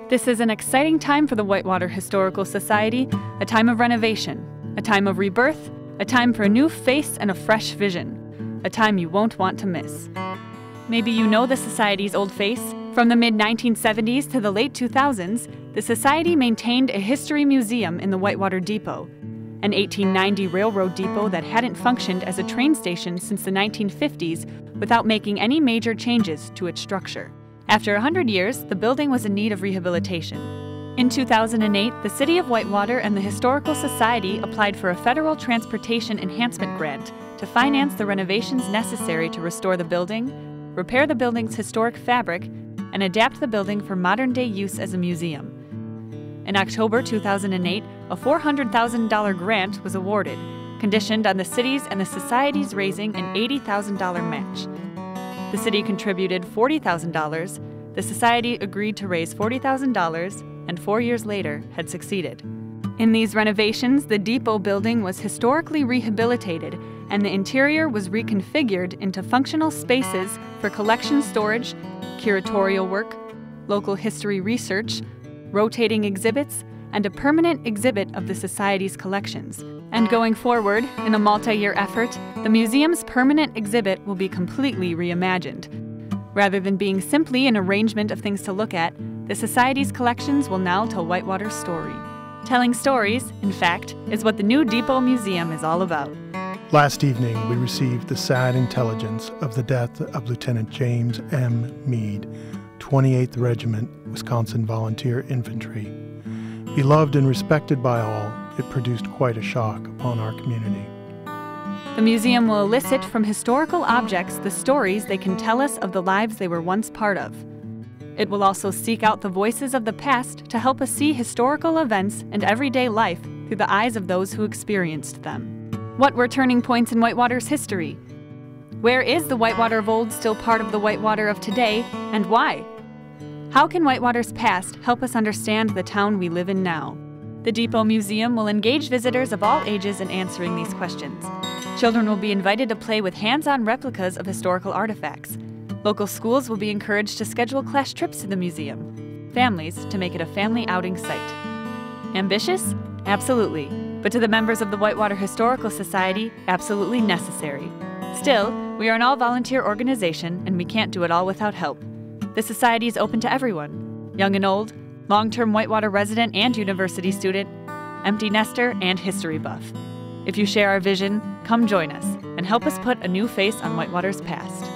This is an exciting time for the Whitewater Historical Society, a time of renovation, a time of rebirth, a time for a new face and a fresh vision, a time you won't want to miss. Maybe you know the Society's old face. From the mid-1970s to the late 2000s, the Society maintained a history museum in the Whitewater Depot, an 1890 railroad depot that hadn't functioned as a train station since the 1950s without making any major changes to its structure. After 100 years, the building was in need of rehabilitation. In 2008, the City of Whitewater and the Historical Society applied for a federal transportation enhancement grant to finance the renovations necessary to restore the building, repair the building's historic fabric, and adapt the building for modern-day use as a museum. In October 2008, a $400,000 grant was awarded, conditioned on the city's and the Society's raising an $80,000 match. The city contributed $40,000, the Society agreed to raise $40,000, and 4 years later had succeeded. In these renovations, the depot building was historically rehabilitated and the interior was reconfigured into functional spaces for collection storage, curatorial work, local history research, rotating exhibits, and a permanent exhibit of the Society's collections. And going forward, in a multi-year effort, the museum's permanent exhibit will be completely reimagined. Rather than being simply an arrangement of things to look at, the Society's collections will now tell Whitewater's story. Telling stories, in fact, is what the new Depot Museum is all about. Last evening, we received the sad intelligence of the death of Lieutenant James M. Meade, 28th Regiment, Wisconsin Volunteer Infantry. Beloved and respected by all, it produced quite a shock upon our community. The museum will elicit from historical objects the stories they can tell us of the lives they were once part of. It will also seek out the voices of the past to help us see historical events and everyday life through the eyes of those who experienced them. What were turning points in Whitewater's history? Where is the Whitewater of old still part of the Whitewater of today, and why? How can Whitewater's past help us understand the town we live in now? The Depot Museum will engage visitors of all ages in answering these questions. Children will be invited to play with hands-on replicas of historical artifacts. Local schools will be encouraged to schedule class trips to the museum. Families to make it a family outing site. Ambitious? Absolutely. But to the members of the Whitewater Historical Society, absolutely necessary. Still, we are an all-volunteer organization and we can't do it all without help. The Society is open to everyone, young and old, long-term Whitewater resident and university student, empty nester and history buff. If you share our vision, come join us and help us put a new face on Whitewater's past.